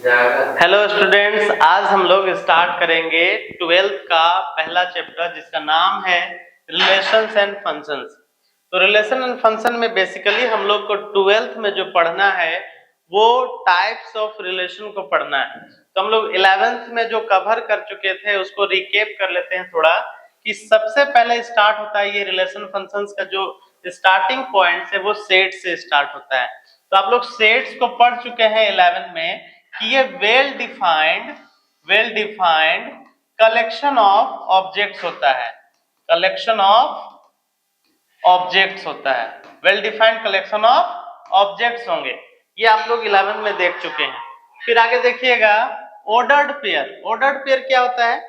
Hello students, आज हम लोग स्टार्ट करेंगे 12th का पहला चैप्टर जिसका नाम है रिलेशंस एंड फंक्शंस। तो रिलेशन एंड फंक्शन में बेसिकली हम लोग को 12th में जो पढ़ना है वो टाइप्स ऑफ रिलेशन को पढ़ना है। तो हम लोग 11th में जो कवर कर चुके थे उसको रिकेप कर लेते हैं थोड़ा, कि सबसे पहले स्टार्ट होता है ये रिलेशन फंक्शंस का जो स्टार्टिंग पॉइंट है वो सेट से स्टार्ट होता है। तो आप लोग सेट्स को पढ़ चुके हैं 11 में कि ये well defined collection of objects होता है, कलेक्शन ऑफ ऑब्जेक्ट्स होता है, well defined collection of objects होंगे। ये आप लोग 11 में देख चुके हैं। फिर आगे देखिएगा ऑर्डर्ड पेयर। ऑर्डर्ड पेयर क्या होता है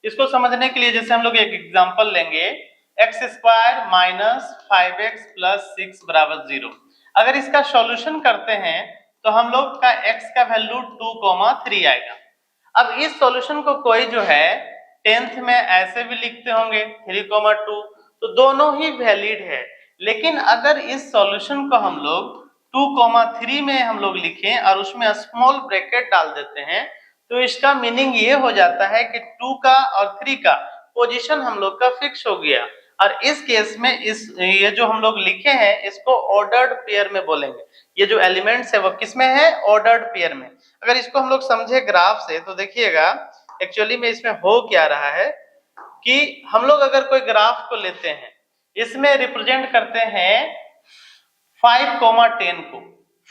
इसको समझने के लिए जैसे हम लोग एक एग्जांपल लेंगे, x square minus 5x plus 6 बराबर 0। अगर इसका सॉल्यूशन करते हैं तो हम लोग का x का वैल्यू 2,3 आएगा। अब इस सॉल्यूशन को कोई जो है 10th में ऐसे भी लिखते होंगे 3,2, तो दोनों ही वैलिड है। लेकिन अगर इस सॉल्यूशन को हम लोग 2,3 में हम लोग लिखें और उसमें स्मॉल ब्रैकेट डाल देते हैं तो इसका मीनिंग ये हो जाता है कि 2 का और 3 का पोजीशन हम लोग का फिक्स हो गया। और इस केस में ये जो हम लोग लिखे हैं इसको ऑर्डर्ड पेयर में बोलेंगे। ये जो एलिमेंट्स है वो किसमें है, ऑर्डर्ड पेयर में। अगर इसको हम लोग समझे ग्राफ से तो देखिएगा एक्चुअली में इसमें हो क्या रहा है कि हम लोग अगर कोई ग्राफ को लेते हैं इसमें रिप्रेजेंट करते हैं 5,10 को।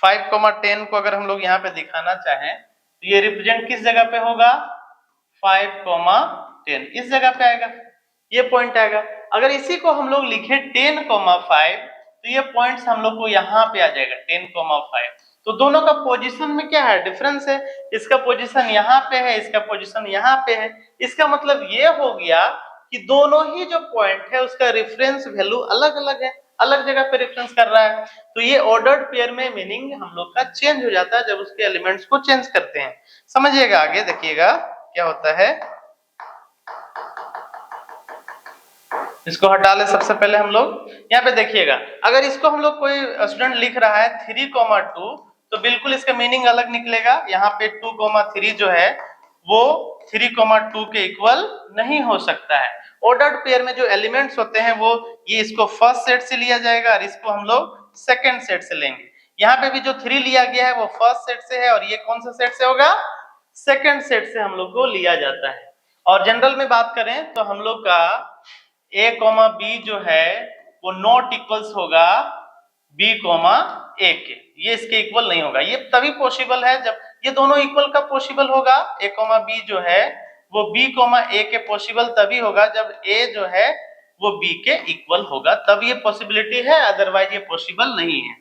5,10 को अगर हम लोग यहाँ पे दिखाना चाहें तो ये रिप्रेजेंट किस जगह पे होगा, 5,10 इस जगह पे आएगा, ये पॉइंट आएगा। अगर इसी को हम लोग लिखे 10,5 तो ये पॉइंट्स हम लोग को यहाँ पे आ जाएगा 10,5। तो दोनों का पोजीशन में क्या है, डिफरेंस है। इसका पोजीशन यहाँ पे है, इसका पोजीशन यहाँ पे है। इसका मतलब ये हो गया कि दोनों ही जो पॉइंट है उसका रेफरेंस वैल्यू अलग अलग है, अलग जगह पे रेफरेंस कर रहा है। तो ये ऑर्डर्ड पेयर में मीनिंग हम लोग का चेंज हो जाता है जब उसके एलिमेंट्स को चेंज करते हैं। समझिएगा, आगे देखिएगा क्या होता है। इसको हटा ले सबसे पहले हम लोग यहाँ पे देखिएगा, अगर इसको हम लोग कोई स्टूडेंट लिख रहा है 3,2 तो बिल्कुल इसका मीनिंग अलग निकलेगा। यहाँ पे 2,3 जो है वो 3,2 के इक्वल नहीं हो सकता है। ऑर्डर्ड पेयर में जो एलिमेंट्स होते हैं वो ये इसको फर्स्ट सेट से लिया जाएगा और इसको हम लोग सेकेंड सेट से लेंगे। यहाँ पे भी जो 3 लिया गया है वो फर्स्ट सेट से है और ये कौन सा सेट से होगा, सेकेंड सेट से हम लोग को लिया जाता है। और जनरल में बात करें तो हम लोग का a, b जो है वो नॉट इक्वल्स होगा b, a के, ये इसके इक्वल नहीं होगा। ये तभी पॉसिबल है जब ये दोनों इक्वल का पॉसिबल होगा। a, b जो है वो b, a के पॉसिबल तभी होगा जब a जो है वो b के इक्वल होगा, तब ये पॉसिबिलिटी है, अदरवाइज ये पॉसिबल नहीं है।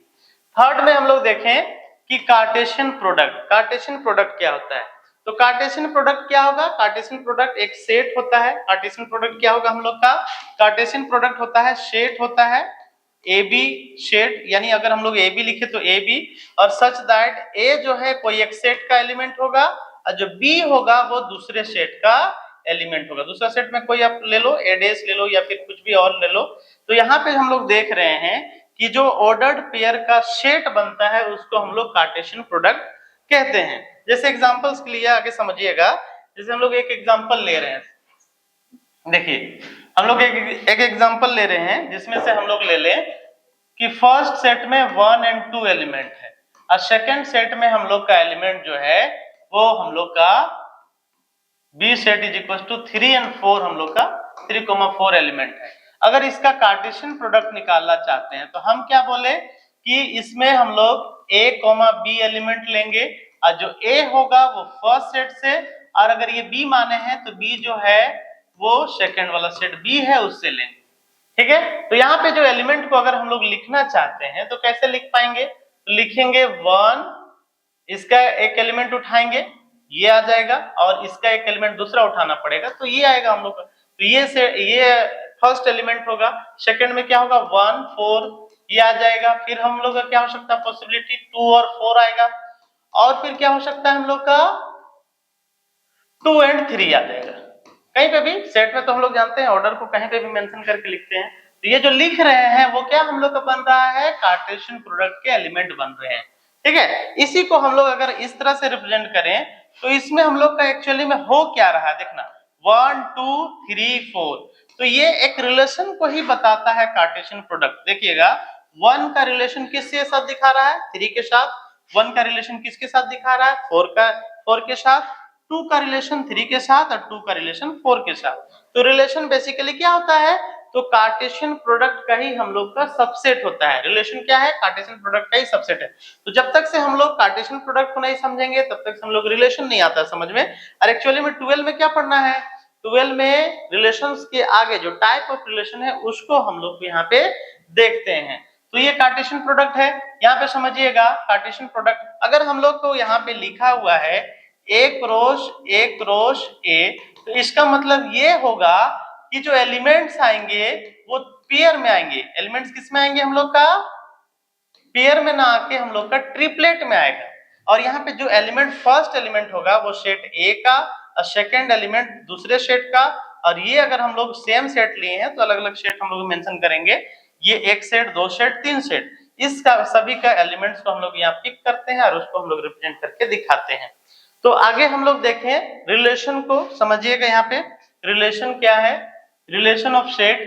थर्ड में हम लोग देखें कि कार्टेशियन प्रोडक्ट। कार्टेशियन प्रोडक्ट क्या होता है, तो कार्टेशियन प्रोडक्ट क्या होगा, कार्टेशियन प्रोडक्ट एक सेट होता है। कार्टेशियन प्रोडक्ट क्या होगा हम लोग का, कार्टेशियन प्रोडक्ट होता है सेट होता है ए बी सेट, यानी अगर हम लोग ए बी लिखे तो ए बी और सच दैट ए जो है कोई एक सेट का एलिमेंट होगा और जो बी होगा वो दूसरे सेट का एलिमेंट होगा। दूसरा सेट में कोई आप ले लो, ए डेस ले लो या फिर कुछ भी और ले लो। तो यहाँ पे हम लोग देख रहे हैं कि जो ऑर्डर्ड पेयर का सेट बनता है उसको हम लोग कार्टेशियन प्रोडक्ट कहते हैं। जैसे एग्जांपल्स के लिए आगे समझिएगा, जैसे हम लोग एक एग्जांपल ले रहे हैं, देखिए हम लोग एक एग्जांपल ले रहे हैं जिसमें से हम लोग ले लें कि फर्स्ट सेट में 1 और 2 एलिमेंट है और सेकंड सेट में हम लोग का एलिमेंट जो है वो हम लोग का B set is equal to 3 और 4, हम लोग का 3,4 एलिमेंट है। अगर इसका कार्टेशियन प्रोडक्ट निकालना चाहते हैं तो हम क्या बोले कि इसमें हम लोग a, b एलिमेंट लेंगे और जो a होगा वो फर्स्ट सेट से, और अगर ये b माने हैं तो b जो है वो सेकंड वाला सेट b है उससे लेंगे। ठीक है, तो यहाँ पे जो एलिमेंट को अगर हम लोग लिखना चाहते हैं तो कैसे लिख पाएंगे, तो लिखेंगे 1, इसका एक एलिमेंट उठाएंगे ये आ जाएगा और इसका एक एलिमेंट दूसरा उठाना पड़ेगा तो ये आएगा हम लोग का। तो ये फर्स्ट एलिमेंट होगा, सेकंड में क्या होगा 1, 4 ये आ जाएगा। फिर हम लोग का क्या हो सकता है पॉसिबिलिटी 2 और 4 आएगा, और फिर क्या हो सकता है हम लोग का 2 और 3 आ जाएगा। कहीं पे भी सेट में तो हम लोग जानते हैं ऑर्डर को कहीं पे भी मेंशन करके लिखते हैं। तो ये जो लिख रहे हैं वो क्या हम लोग का बन रहा है, कार्टेशियन प्रोडक्ट के एलिमेंट बन रहे हैं। ठीक है। इसी को हम लोग अगर इस तरह से रिप्रेजेंट करें तो इसमें हम लोग का एक्चुअली में हो क्या रहा है, देखना 1 2 3 4, तो ये एक रिलेशन को ही बताता है कार्टेशियन प्रोडक्ट। देखिएगा 1 का रिलेशन किसके साथ दिखा रहा है, 3 के साथ। 1 का रिलेशन किसके साथ दिखा रहा है, 4 के साथ। 2 का रिलेशन 3 के साथ और 2 का रिलेशन 4 के साथ। तो रिलेशन बेसिकली क्या होता है, तो कार्टेशियन प्रोडक्ट का ही हम लोग का सबसेट होता है। रिलेशन क्या है, कार्टेशियन प्रोडक्ट का ही सबसेट है। तो जब तक से हम लोग कार्टेशियन प्रोडक्ट को नहीं समझेंगे तब तक हम लोग रिलेशन नहीं आता समझ में। और एक्चुअली में 12 में क्या पढ़ना है, 12 में रिलेशंस के आगे जो टाइप ऑफ रिलेशन है उसको हम लोग यहाँ पे देखते हैं। तो ये कार्टेशियन प्रोडक्ट है। यहाँ पे समझिएगा कार्टेशियन प्रोडक्ट अगर हम लोग को यहाँ पे लिखा हुआ है एक रोश ए, तो इसका मतलब ये होगा कि जो एलिमेंट्स आएंगे वो पेयर में आएंगे। एलिमेंट्स किस में आएंगे, हम लोग का पेयर में ना आके हम लोग का ट्रिपलेट में आएगा। और यहाँ पे जो एलिमेंट फर्स्ट एलिमेंट होगा वो सेट ए का और सेकेंड एलिमेंट दूसरे सेट का। और ये अगर हम लोग सेम सेट लिए हैं तो अलग अलग सेट हम लोग मेंशन करेंगे। ये एक सेट, दो सेट, तीन सेट, इसका सभी का एलिमेंट्स को हम लोग यहाँ पिक करते हैं और उसको हम लोग रिप्रेजेंट करके दिखाते हैं। तो आगे हम लोग देखें रिलेशन को, समझिएगा यहाँ पे रिलेशन क्या है, रिलेशन ऑफ सेट,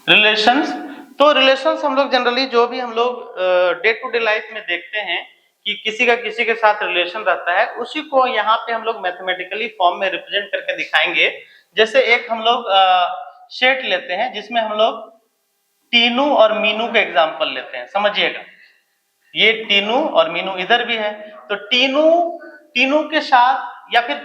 रिलेशंस। तो रिलेशंस हम लोग जनरली जो भी हम लोग डे टू डे लाइफ में देखते हैं कि किसी का किसी के साथ रिलेशन रहता है, उसी को यहाँ पे हम लोग मैथमेटिकली फॉर्म में रिप्रेजेंट करके दिखाएंगे। जैसे एक हम लोग सेट लेते हैं जिसमें हम लोग टीनू और मीनू का एग्जांपल लेते हैं। समझिएगा ये टीनू और मीनू इधर भी है, तो टीनू के साथ या फिर